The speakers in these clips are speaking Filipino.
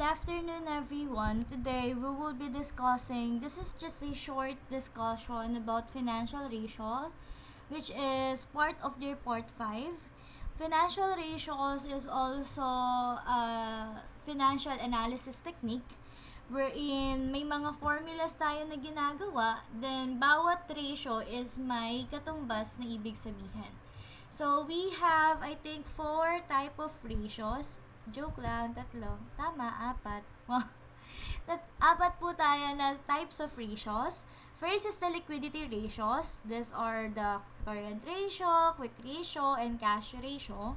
good afternoon everyone. Today we will be discussing, this is just a short discussion about financial ratio, which is part of their part 5. Financial ratios is also a financial analysis technique wherein may mga formulas tayo na ginagawa, then bawat ratio is may katumbas na ibig sabihin. So, we have, I think, 4 type of ratios. Joke lang, 3. Tama, 4. Apat po tayo na types of ratios. First is the liquidity ratios. These are the current ratio, quick ratio, and cash ratio.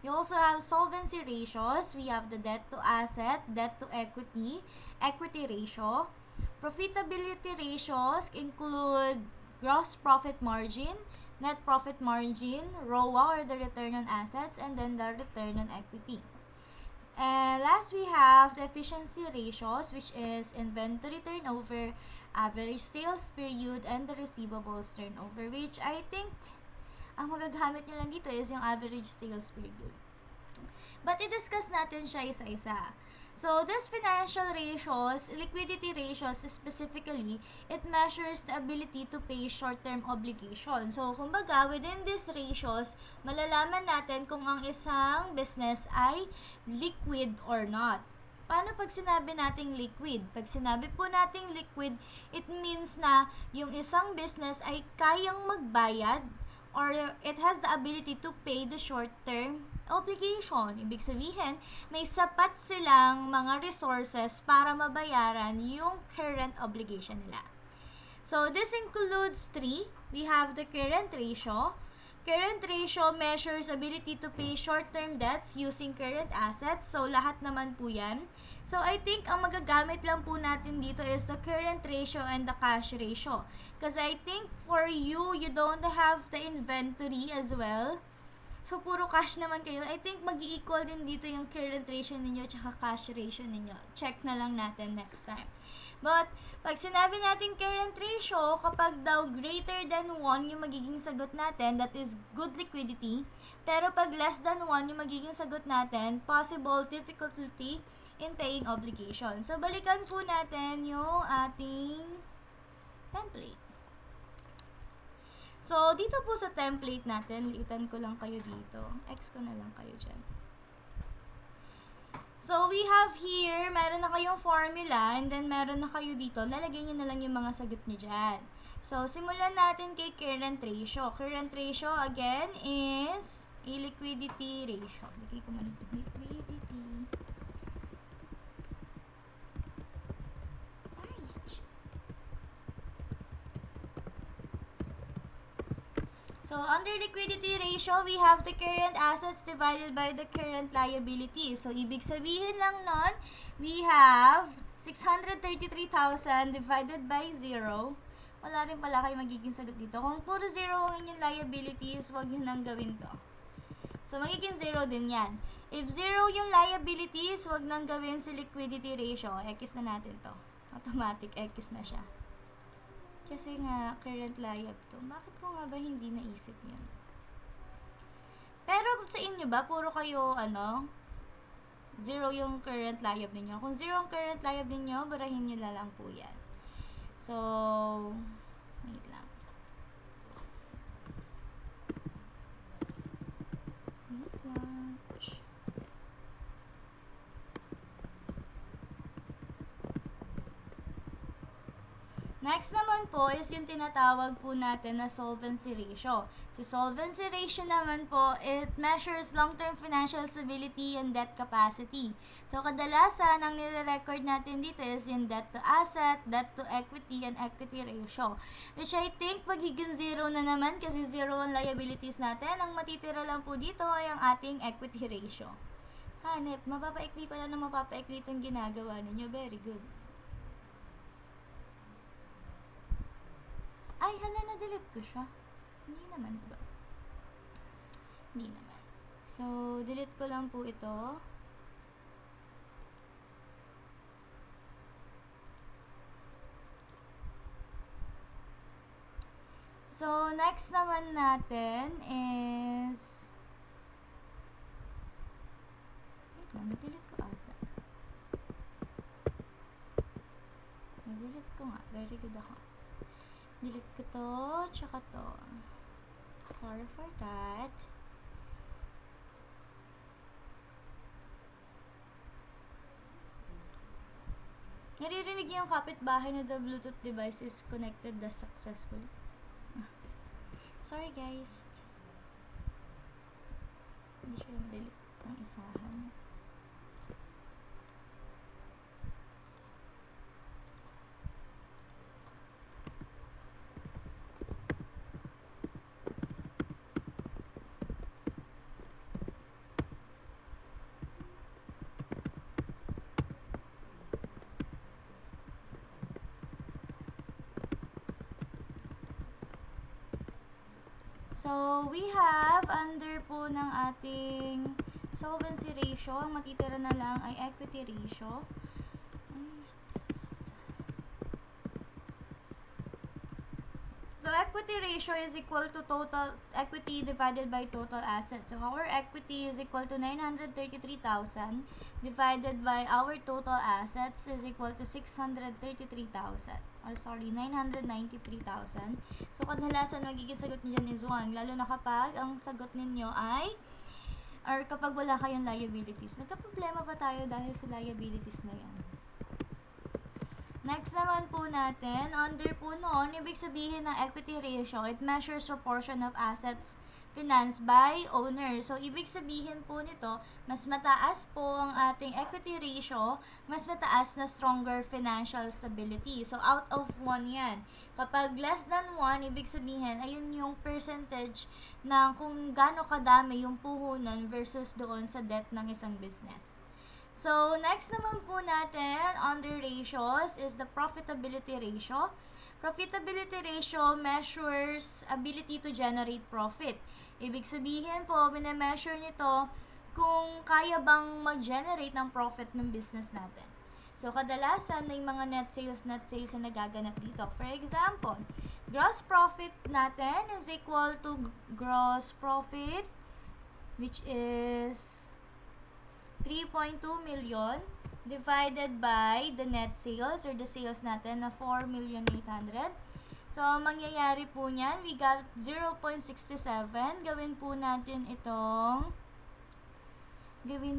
We also have solvency ratios. We have the debt to asset, debt to equity, equity ratio. Profitability ratios include gross profit margin, net profit margin, ROA or the return on assets, and then the return on equity. And last, we have the efficiency ratios, which is inventory turnover, average sales period, and the receivables turnover, which I think ang magagamit nyo lang dito is yung average sales period. But i-discuss natin siya isa-isa. So, this financial ratios, liquidity ratios specifically, it measures the ability to pay short-term obligation. So, kumbaga, within these ratios, malalaman natin kung ang isang business ay liquid or not. Paano pag sinabi nating liquid? Pag sinabi po nating liquid, it means na yung isang business ay kayang magbayad or it has the ability to pay the short-term obligation. Ibig sabihin, may sapat silang mga resources para mabayaran yung current obligation nila. So, this includes 3. We have the current ratio. Current ratio measures ability to pay short-term debts using current assets. So, lahat naman po yan. So, I think ang magagamit lang po natin dito is the current ratio and the cash ratio. Because I think for you, you don't have the inventory as well. So, puro cash naman kayo. I think mag-i-equal din dito yung current ratio ninyo at cash ratio ninyo. Check na lang natin next time. But, pag sinabi natin current ratio, kapag daw greater than 1 yung magiging sagot natin, that is good liquidity. Pero pag less than 1 yung magiging sagot natin, possible difficulty in paying obligation. So, balikan po natin yung ating template. So, dito po sa template natin, liitan ko lang kayo dito. X ko na lang kayo dyan. So, we have here, meron na kayong formula, and then meron na kayo dito. Lalagay nyo na lang yung mga sagot nyo dyan. So, simulan natin kay current ratio. Current ratio, again, is a liquidity ratio. Lagay ko man ito. Liquidity. So, under liquidity ratio, we have the current assets divided by the current liabilities. So, ibig sabihin lang nun, we have 633,000 divided by 0. Wala rin pala kayo magiging sagot dito. Kung puro 0 ang inyong liabilities, huwag nyo nang gawin to. So, magiging 0 din yan. If 0 yung liabilities, huwag nang gawin si liquidity ratio. X na natin to. Automatic, X na siya. Kasi nga, current liab to. Bakit ko nga ba hindi naisip yun? Pero sa inyo ba, puro kayo, 0 yung current liab ninyo? Kung 0 ang current liab ninyo, barahin nyo lang po yan. So, wait lang. Wait lang. Next naman po is yung tinatawag po natin na solvency ratio. Si solvency ratio naman po, it measures long-term financial stability and debt capacity. So, kadalasan, ang nire-record natin dito is yung debt to asset, debt to equity, and equity ratio. Which I think magiging 0 na naman kasi 0 ang liabilities natin. Ang matitira lang po dito ay ang ating equity ratio. Hanep, mapapaikli pala na mapapaikli itong ginagawa ninyo. Very good. Ay, hala, na-delete ko siya. Hindi naman, diba? Hindi naman. So, delete ko lang po ito. So, next naman natin is... Wait lang, na-delete ko ata. Very good ako. Delete ko to, tsaka to. Sorry for that. Naririnig niyo yung kapitbahay na the Bluetooth device is connected successfully. Sorry guys. Hindi siya delete ng isahan. So, we have under po ng ating solvency ratio, ang matitira na lang ay equity ratio. So, equity ratio is equal to total equity divided by total assets. So, our equity is equal to 933,000 divided by our total assets is equal to 633,000. Or sorry, 993,000. So, kadalasan magiging sagot niyo dyan is 1. Lalo na kapag ang sagot ninyo ay or kapag wala kayong liabilities. Nagka-problema ba tayo dahil sa liabilities na yan? Next naman po natin, under po noon, ibig sabihin ng equity ratio, it measures proportion of assets financed by owner. So, ibig sabihin po nito, mas mataas po ang ating equity ratio, mas mataas na stronger financial stability. So, out of 1 yan. Kapag less than 1, ibig sabihin, ayun yung percentage ng kung gaano kadami yung puhunan versus doon sa debt ng isang business. So, next naman po natin, under ratios, is the profitability ratio. Profitability ratio measures ability to generate profit. Ibig sabihin po, minemeasure nito kung kaya bang mag-generate ng profit ng business natin. So, kadalasan may mga net sales na nagaganap dito. For example, gross profit natin is equal to gross profit, which is 3.2 million divided by the net sales or the sales natin na 4,800,000. So, ang mangyayari po niyan, we got 0.67. Gawin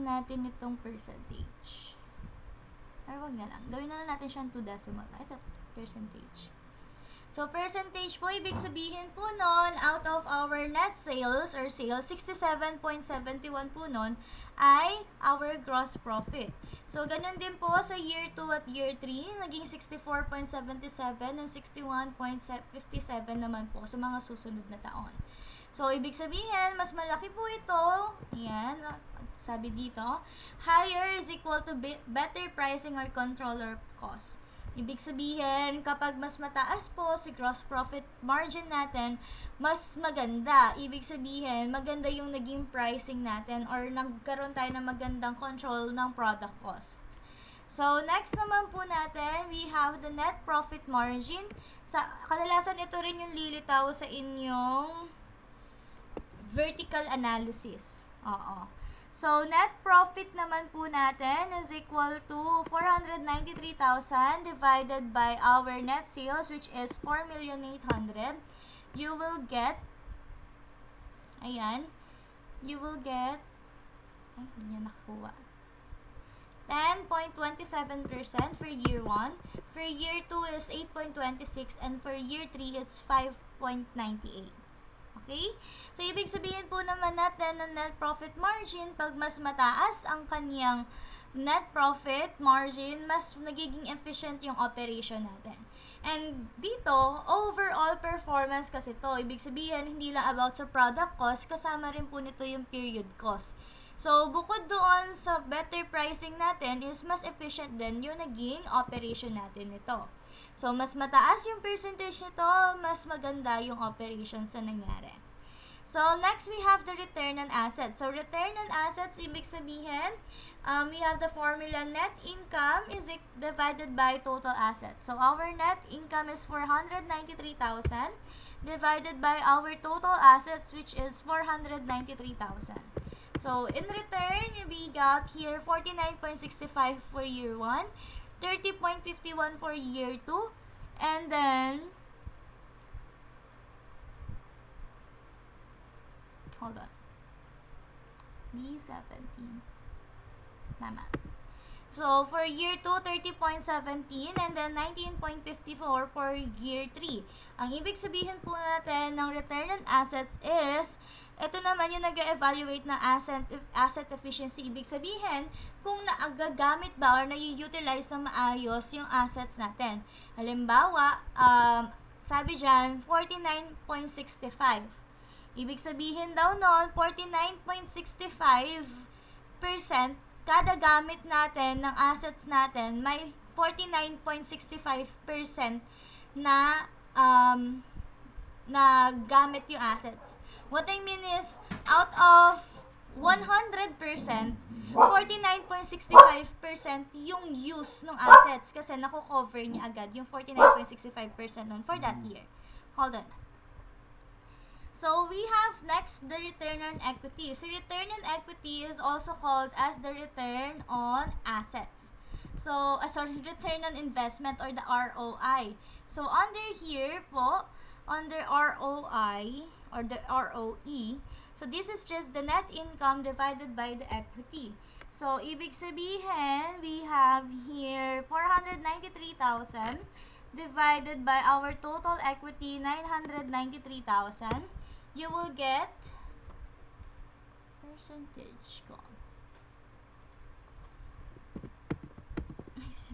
natin itong percentage. Or wag na lang. Gawin na lang natin siyang 2 decimal. Ito, percentage. So, percentage po, ibig sabihin po nun, out of our net sales or sales, 67.71 po nun ay our gross profit. So, ganun din po sa year 2 at year 3, naging 64.77 and 61.57 naman po sa mga susunod na taon. So, ibig sabihin, mas malaki po ito. Ayan, sabi dito, higher is equal to better pricing or controller cost. Ibig sabihin, kapag mas mataas po si gross profit margin natin, mas maganda. Ibig sabihin, maganda yung naging pricing natin or nagkaroon tayo ng magandang control ng product cost. So, next naman po natin, we have the net profit margin. Kadalasan ito rin yung lilitaw sa inyong vertical analysis. Oo. So, net profit naman po natin is equal to 493,000 divided by our net sales, which is 4,800,000. You will get, ayan, you will get, ay, hindi niya nakuha, 10.27% for year 1. For year 2 is 8.26 and for year 3 it's 5.98. Okay? So, ibig sabihin po naman natin ng net profit margin, pag mas mataas ang kaniyang net profit margin, mas nagiging efficient yung operation natin. And dito, overall performance kasi to. Ibig sabihin, hindi lang about sa product cost, kasama rin po nito yung period cost. So, bukod doon sa better pricing natin, is mas efficient din yung naging operation natin nito. So, mas mataas yung percentage nito, mas maganda yung operations na nangyari. So, next we have the return on assets. So, return on assets, ibig sabihin, we have the formula net income is divided by total assets. So, our net income is 493,000 divided by our total assets, which is 493,000. So, in return, we got here 49.65 for year 1, 30.51 for year 2, And then, hold on. B17. Tama. So, for year 2, 30.17 and then 19.54 for year 3. Ang ibig sabihin po natin ng return on assets is, ito naman yung nag-evaluate na asset efficiency. Ibig sabihin, kung naagagamit ba or na-utilize na maayos yung assets natin. Halimbawa, sabi dyan, 49.65. Ibig sabihin daw nun, 49.65% kada gamit natin ng assets natin, may 49.65% na na gamit yung assets. What I mean is, out of 100%, 49.65% yung use ng assets kasi nako-cover niya agad yung 49.65% nun for that year. Hold on. So, we have next the return on equity. So, return on equity is also called as the return on assets. So, return on investment or the ROI. So, under here po, under ROI or the ROE, so this is just the net income divided by the equity. So, ibig sabihin, we have here 493,000 divided by our total equity, 993,000. You will get percentage ko.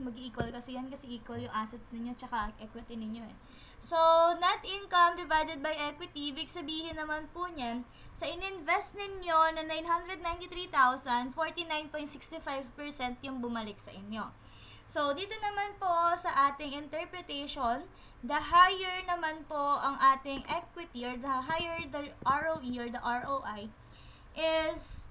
Mag-equal kasi yan kasi equal yung assets ninyo tsaka equity ninyo eh. So, net income divided by equity, ibig sabihin naman po niyan, sa ininvest ninyo na 993,000, 49.65% yung bumalik sa inyo. So, dito naman po sa ating interpretation, the higher naman po ang ating equity or the higher the ROE or the ROI is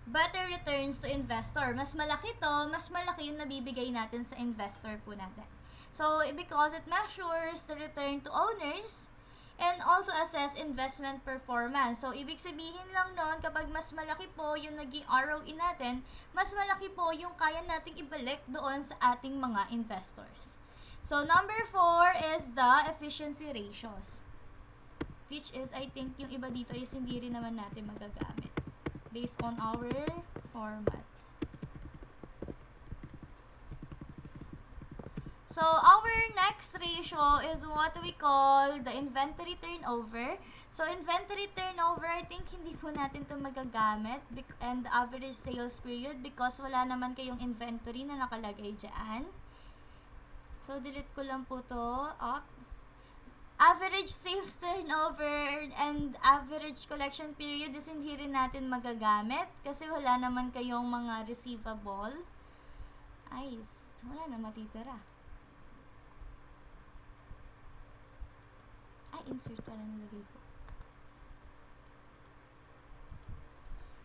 better returns to investor. Mas malaki to, mas malaki yung nabibigay natin sa investor po natin. So, because it measures the return to owners and also assess investment performance. So, ibig sabihin lang nun, kapag mas malaki po yung naging ROE natin, mas malaki po yung kaya nating ibalik doon sa ating mga investors. So, number 4 is the efficiency ratios. Which is, I think, yung iba dito is hindi rin naman natin magagamit based on our format. So, our next ratio is what we call the inventory turnover. So, inventory turnover, I think hindi po natin ito magagamit and the average sales period because wala naman kayong inventory na nakalagay dyan. So, delete ko lang po to up. Average sales turnover and average collection period is hindi rin natin magagamit kasi wala naman kayong mga receivable. Ayos, wala na matitira. Insert pa lang nilagay ko.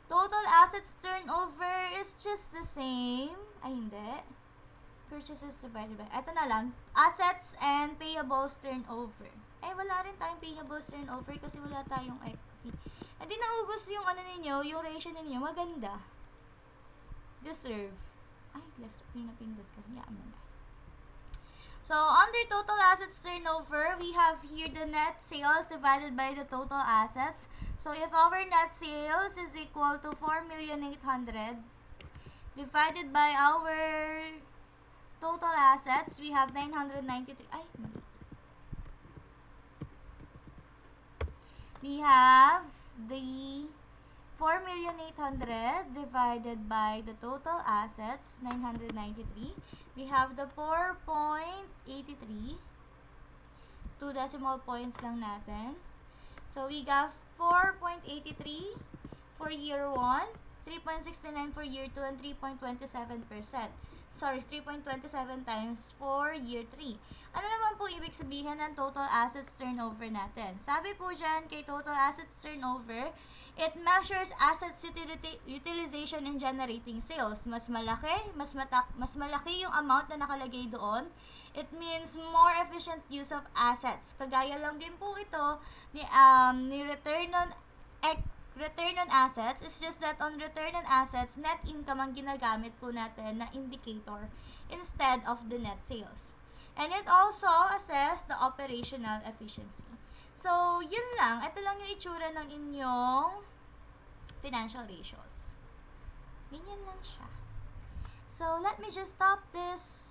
Total assets turnover is just the same. Ay, hindi. Purchases divided by, eto na lang, assets and payables turnover. Ay, wala rin tayong payables turnover kasi wala tayong equity. Hindi naubos yung ano ninyo, yung ratio ninyo, maganda. Deserve. Ay, left yung napindot ko. Yaan mo na. So, under total assets turnover, we have here the net sales divided by the total assets. So, if our net sales is equal to 4,800,000 divided by our total assets, we have 993. Ay, mali. We have the 4,800,000 divided by the total assets, 993. We have the 4.83. 2 decimal points lang natin. So, we got 4.83 for year 1, 3.69 for year 2, and 3.27%. Sorry, 3.27 times for year 3. Ano naman po ibig sabihin ng total assets turnover natin? Sabi po dyan kay total assets turnover, it measures assets utilization and generating sales. Mas malaki yung amount na nakalagay doon. It means more efficient use of assets. Kagaya lang din po ito ni return on assets. It's just that on return on assets, net income ang ginagamit po natin na indicator instead of the net sales. And it also assess the operational efficiency. So, yun lang. Ito lang yung itsura ng inyong financial ratios. Ganyan lang siya. So, let me just stop this